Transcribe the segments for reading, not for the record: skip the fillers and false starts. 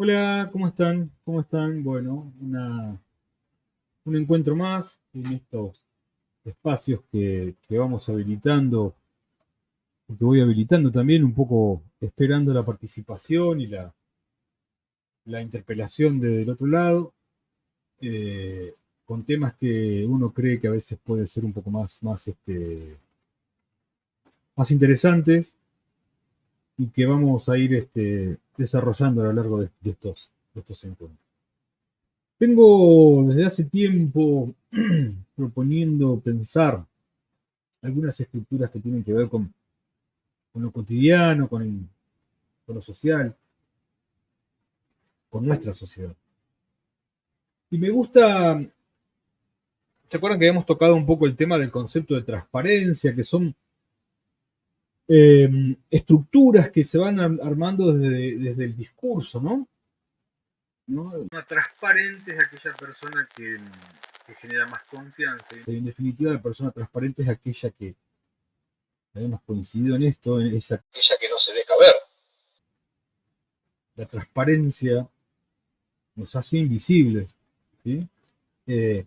Hola, ¿cómo están? ¿Cómo están? Bueno, un encuentro más en estos espacios que vamos habilitando, que voy habilitando también, un poco esperando la participación y la interpelación del otro lado, eh, con temas que uno cree que a veces puede ser un poco más interesantes y que vamos a ir desarrollando a lo largo de estos encuentros. Vengo desde hace tiempo proponiendo pensar algunas escrituras que tienen que ver con lo cotidiano, con lo social, con nuestra sociedad. Y me gusta, ¿se acuerdan que habíamos tocado un poco el tema del concepto de transparencia, que son estructuras que se van armando desde el discurso, ¿no? ¿No? Una transparente es aquella persona que genera más confianza. Y en definitiva, la persona transparente es aquella que, hemos coincidido en esto, es aquella que no se deja ver. La transparencia nos hace invisibles, ¿sí? Eh,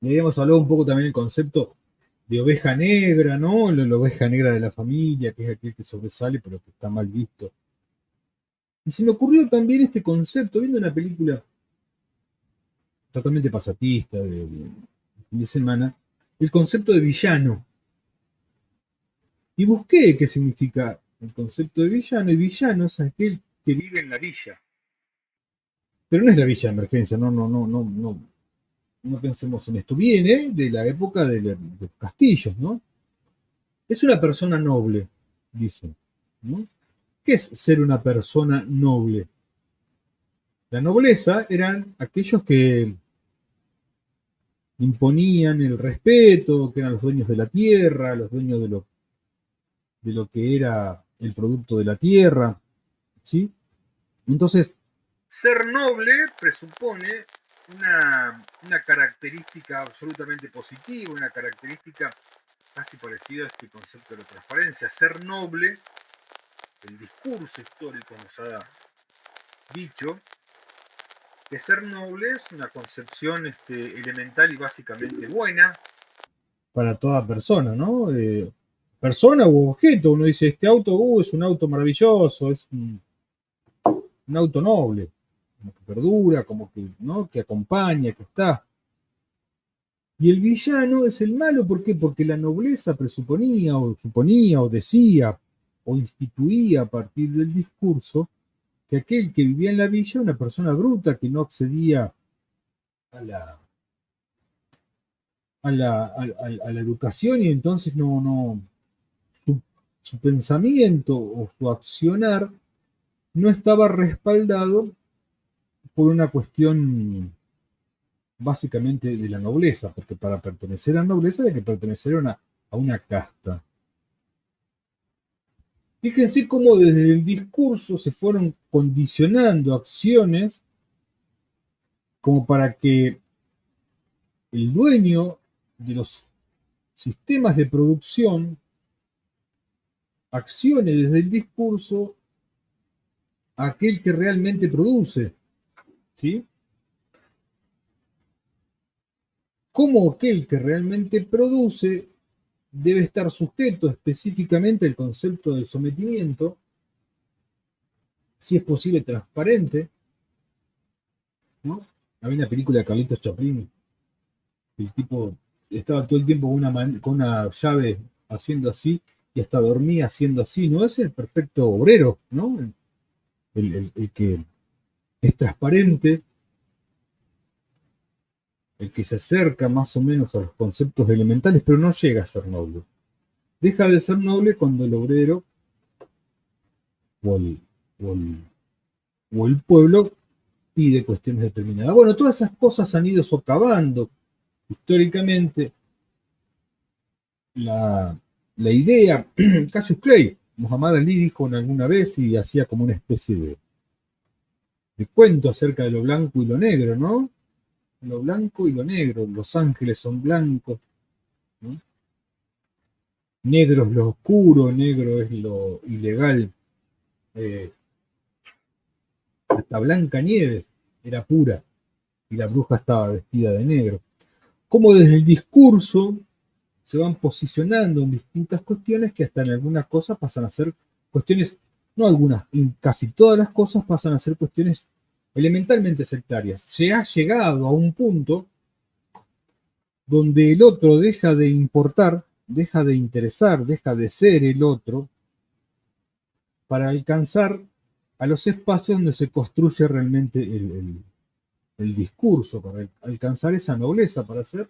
y habíamos hablado un poco también del concepto de oveja negra, ¿no? La oveja negra de la familia, que es aquel que sobresale, pero que está mal visto. Y se me ocurrió también este concepto, viendo una película totalmente pasatista de semana, el concepto de villano. Y busqué qué significa el concepto de villano, y villano es aquel que vive en la villa. Pero no es la villa de emergencia, no pensemos en esto. Viene de la época de los castillos, ¿no? Es una persona noble, dicen, ¿no? ¿Qué es ser una persona noble? La nobleza eran aquellos que imponían el respeto, que eran los dueños de la tierra, los dueños de lo que era el producto de la tierra, ¿sí? Entonces, ser noble presupone una característica absolutamente positiva, una característica casi parecida a este concepto de la transparencia. Ser noble, el discurso histórico nos ha dicho que ser noble es una concepción elemental y básicamente buena para toda persona, ¿no? Persona u objeto, uno dice, este auto es un auto maravilloso, es un auto noble, como que perdura, como que, ¿no? Que acompaña, que está. Y el villano es el malo, ¿por qué? Porque la nobleza presuponía, o suponía, o decía, o instituía a partir del discurso que aquel que vivía en la villa era una persona bruta que no accedía a la educación, y entonces su, su pensamiento o su accionar no estaba respaldado por una cuestión básicamente de la nobleza, porque para pertenecer a la nobleza hay que pertenecer a una casta. Fíjense cómo desde el discurso se fueron condicionando acciones como para que el dueño de los sistemas de producción accione desde el discurso a aquel que realmente produce, ¿sí? Como aquel que realmente produce debe estar sujeto específicamente al concepto del sometimiento, si es posible transparente, ¿no? Había una película de Carlitos Chaplin, el tipo estaba todo el tiempo con una llave haciendo así y hasta dormía haciendo así, ¿no? Es el perfecto obrero, ¿no? El que es transparente, el que se acerca más o menos a los conceptos elementales, pero no llega a ser noble. Deja de ser noble cuando el obrero o el, o el, o el pueblo pide cuestiones determinadas. Bueno, todas esas cosas han ido socavando históricamente la idea. Cassius Clay, Muhammad Ali dijo alguna vez y hacía como una especie de cuento acerca de lo blanco y lo negro, ¿no? Lo blanco y lo negro, los ángeles son blancos, ¿no? Negro es lo oscuro, negro es lo ilegal. Eh, La Blancanieves era pura y la bruja estaba vestida de negro. Como desde el discurso se van posicionando en distintas cuestiones que hasta en algunas cosas pasan a ser cuestiones, no algunas, en casi todas las cosas pasan a ser cuestiones elementalmente sectarias. Se ha llegado a un punto donde el otro deja de importar, deja de interesar, deja de ser el otro, para alcanzar a los espacios donde se construye realmente el discurso, para alcanzar esa nobleza, para ser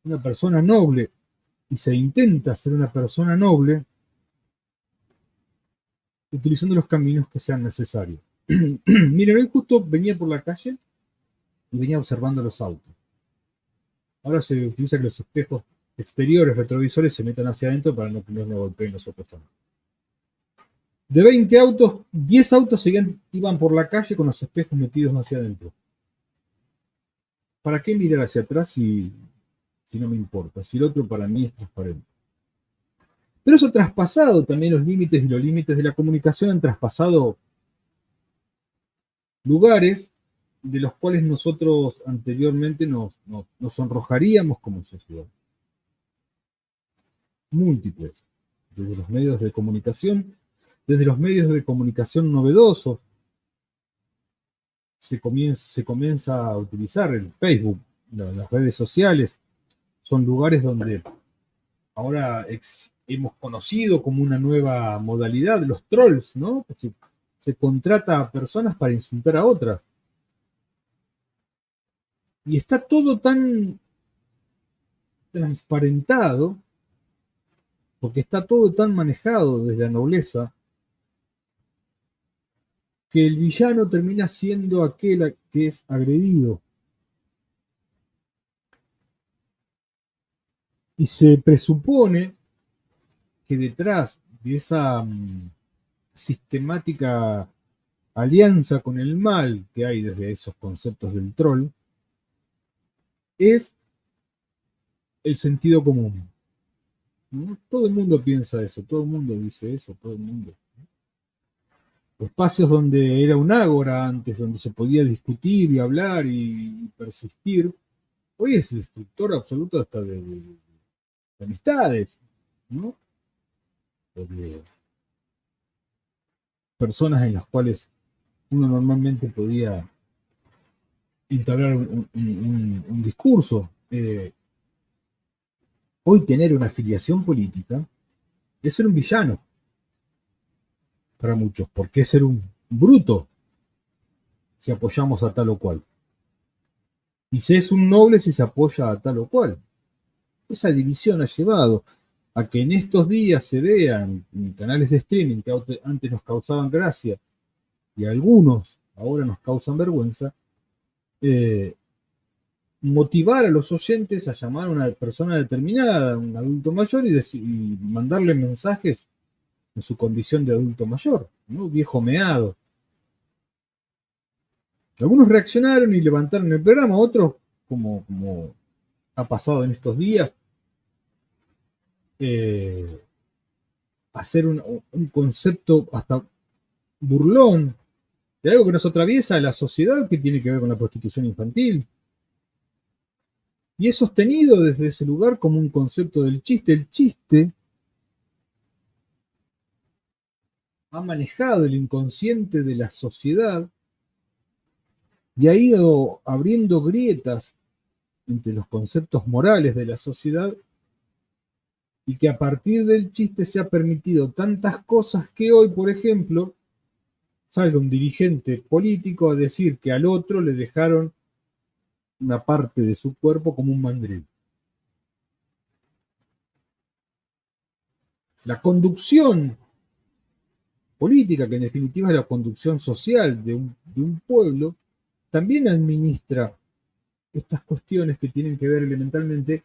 una persona noble. Y se intenta ser una persona noble utilizando los caminos que sean necesarios. Miren, hoy justo venía por la calle y venía observando los autos. Ahora se utiliza que los espejos exteriores, retrovisores, se metan hacia adentro para no que no golpeen los otros también. De 20 autos, 10 autos iban por la calle con los espejos metidos hacia adentro. ¿Para qué mirar hacia atrás si no me importa? Si el otro para mí es transparente. Pero eso ha traspasado también los límites, y los límites de la comunicación han traspasado lugares de los cuales nosotros anteriormente nos sonrojaríamos como sociedad. Múltiples. Desde los medios de comunicación, desde los medios de comunicación novedosos, se comienza a utilizar el Facebook, las redes sociales, son lugares donde ahora hemos conocido como una nueva modalidad, los trolls, ¿no? Se contrata a personas para insultar a otras. Y está todo tan transparentado, porque está todo tan manejado desde la nobleza, que el villano termina siendo aquel que es agredido. Y se presupone que detrás de esa sistemática alianza con el mal que hay desde esos conceptos del troll, es el sentido común. ¿No? Todo el mundo piensa eso, todo el mundo dice eso, todo el mundo. Espacios donde era un ágora antes, donde se podía discutir y hablar y persistir, hoy es el destructor absoluto hasta de amistades, ¿no? De personas en las cuales uno normalmente podía entablar un discurso. Hoy tener una afiliación política es ser un villano para muchos, porque es ser un bruto si apoyamos a tal o cual. Y se es un noble si se apoya a tal o cual. Esa división ha llevado a que en estos días se vean en canales de streaming que antes nos causaban gracia y algunos ahora nos causan vergüenza, motivar a los oyentes a llamar a una persona determinada, un adulto mayor, y mandarle mensajes en su condición de adulto mayor, ¿no? Viejo meado. Algunos reaccionaron y levantaron el programa, otros, como ha pasado en estos días, hacer un concepto hasta burlón de algo que nos atraviesa la sociedad, que tiene que ver con la prostitución infantil. Y es sostenido desde ese lugar como un concepto del chiste. El chiste ha manejado el inconsciente de la sociedad y ha ido abriendo grietas entre los conceptos morales de la sociedad, y que a partir del chiste se ha permitido tantas cosas que hoy, por ejemplo, salga un dirigente político a decir que al otro le dejaron una parte de su cuerpo como un mandril. La conducción política, que en definitiva es la conducción social de un pueblo, también administra estas cuestiones que tienen que ver elementalmente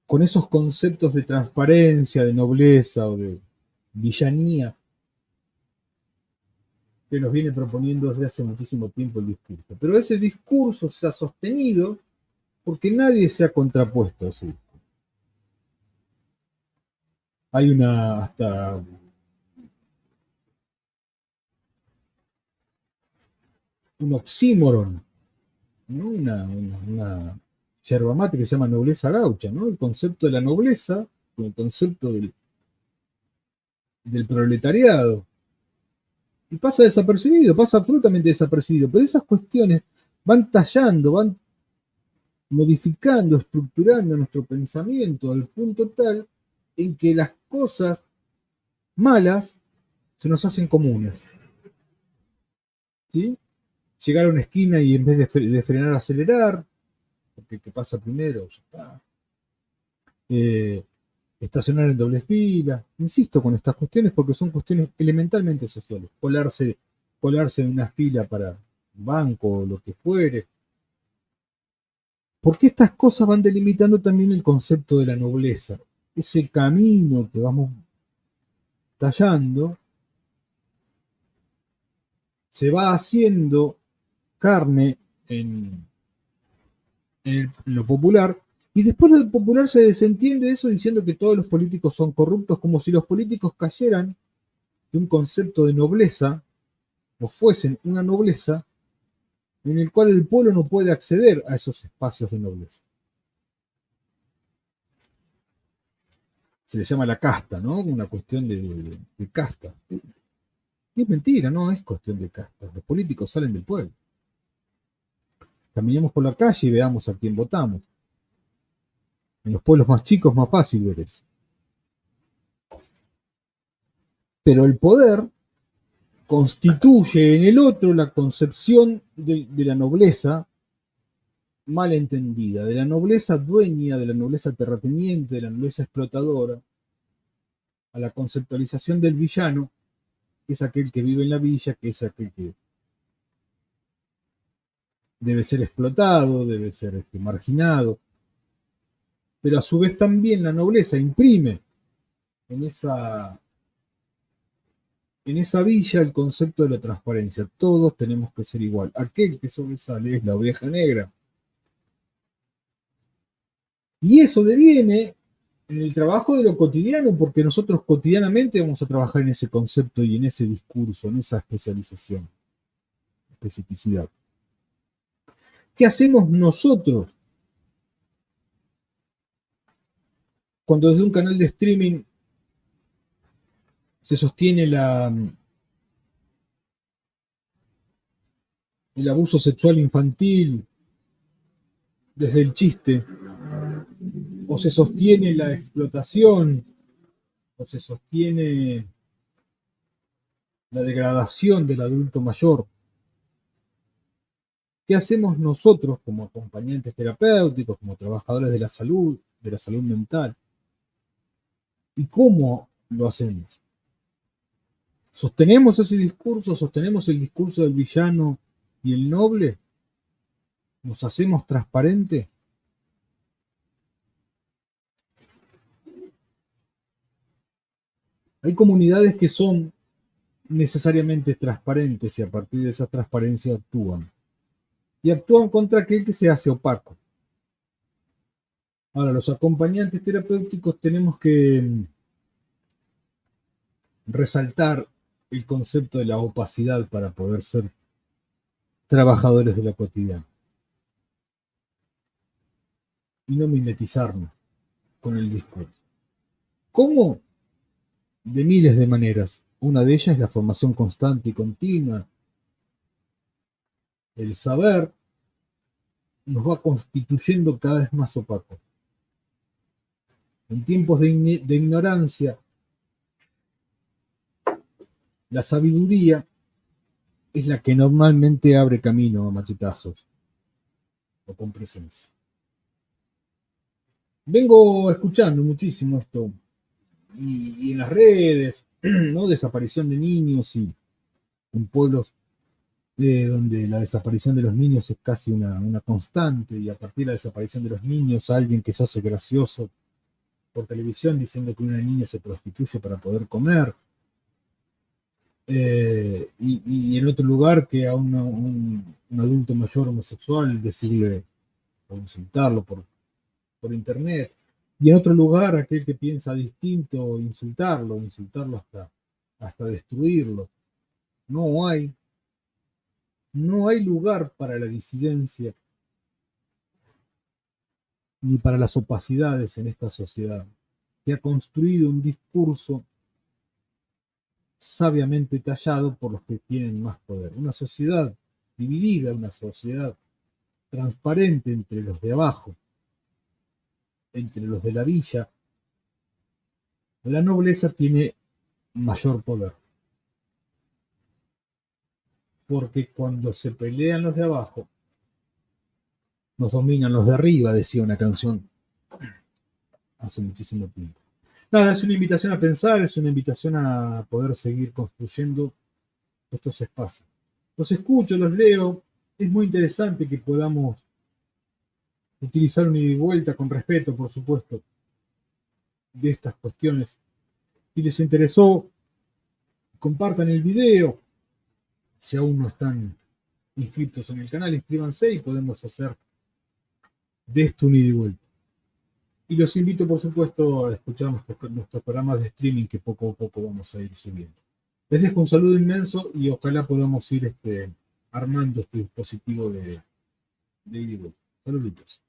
con esos conceptos de transparencia, de nobleza o de villanía que nos viene proponiendo desde hace muchísimo tiempo el discurso. Pero ese discurso se ha sostenido porque nadie se ha contrapuesto a ese discurso. Hay hasta un oxímoron, ¿no? Una yerba mate que se llama nobleza gaucha, ¿no? El concepto de la nobleza, el concepto del proletariado. Y pasa desapercibido, pasa absolutamente desapercibido, pero esas cuestiones van tallando, van modificando, estructurando nuestro pensamiento al punto tal en que las cosas malas se nos hacen comunes. ¿Sí? Llegar a una esquina y en vez de frenar, acelerar, porque el que pasa primero ya está. Estacionar en doble fila. Insisto con estas cuestiones porque son cuestiones elementalmente sociales. Colarse en una fila para un banco o lo que fuere. Porque estas cosas van delimitando también el concepto de la nobleza. Ese camino que vamos tallando se va haciendo carne en lo popular, y después lo popular se desentiende eso diciendo que todos los políticos son corruptos, como si los políticos cayeran de un concepto de nobleza, o fuesen una nobleza, en el cual el pueblo no puede acceder a esos espacios de nobleza. Se le llama la casta, ¿no? Una cuestión de casta. Y es mentira, no es cuestión de casta. Los políticos salen del pueblo. Caminemos por la calle y veamos a quién votamos. En los pueblos más chicos es más fácil ver eso. Pero el poder constituye en el otro la concepción de la nobleza mal entendida, de la nobleza dueña, de la nobleza terrateniente, de la nobleza explotadora, a la conceptualización del villano, que es aquel que vive en la villa, que es aquel que debe ser explotado, debe ser marginado, pero a su vez también la nobleza imprime en esa villa el concepto de la transparencia. Todos tenemos que ser igual. Aquel que sobresale es la oveja negra. Y eso deviene en el trabajo de lo cotidiano, porque nosotros cotidianamente vamos a trabajar en ese concepto y en ese discurso, en esa especialización, especificidad. ¿Qué hacemos nosotros cuando desde un canal de streaming se sostiene el abuso sexual infantil desde el chiste, o se sostiene la explotación, o se sostiene la degradación del adulto mayor? ¿Qué hacemos nosotros como acompañantes terapéuticos, como trabajadores de la salud mental? ¿Y cómo lo hacemos? ¿Sostenemos ese discurso? ¿Sostenemos el discurso del villano y el noble? ¿Nos hacemos transparentes? Hay comunidades que son necesariamente transparentes y a partir de esa transparencia actúan. Y actúan contra aquel que se hace opaco. Ahora, los acompañantes terapéuticos tenemos que resaltar el concepto de la opacidad para poder ser trabajadores de la cotidiana. Y no mimetizarnos con el discurso. ¿Cómo? De miles de maneras. Una de ellas es la formación constante y continua. El saber nos va constituyendo cada vez más opaco. En tiempos de ignorancia, la sabiduría es la que normalmente abre camino a machetazos o con presencia. Vengo escuchando muchísimo esto y en las redes, ¿no? Desaparición de niños y en pueblos donde la desaparición de los niños es casi una constante, y a partir de la desaparición de los niños alguien que se hace gracioso por televisión diciendo que una niña se prostituye para poder comer, y en otro lugar que a un adulto mayor homosexual decirle o insultarlo por internet, y en otro lugar aquel que piensa distinto insultarlo hasta destruirlo. No hay No hay lugar para la disidencia ni para las opacidades en esta sociedad, que ha construido un discurso sabiamente tallado por los que tienen más poder. Una sociedad dividida, una sociedad transparente entre los de abajo, entre los de la villa. La nobleza tiene mayor poder. Porque cuando se pelean los de abajo, nos dominan los de arriba, decía una canción hace muchísimo tiempo. Nada, es una invitación a pensar, es una invitación a poder seguir construyendo estos espacios. Los escucho, los leo, es muy interesante que podamos utilizar un ida y vuelta con respeto, por supuesto, de estas cuestiones. Si les interesó, compartan el video. Si aún no están inscritos en el canal, inscríbanse y podemos hacer de esto un ida y vuelta. Y los invito, por supuesto, a escuchar nuestros programas de streaming que poco a poco vamos a ir subiendo. Les dejo un saludo inmenso y ojalá podamos ir armando este dispositivo de ida y vuelta. Saluditos.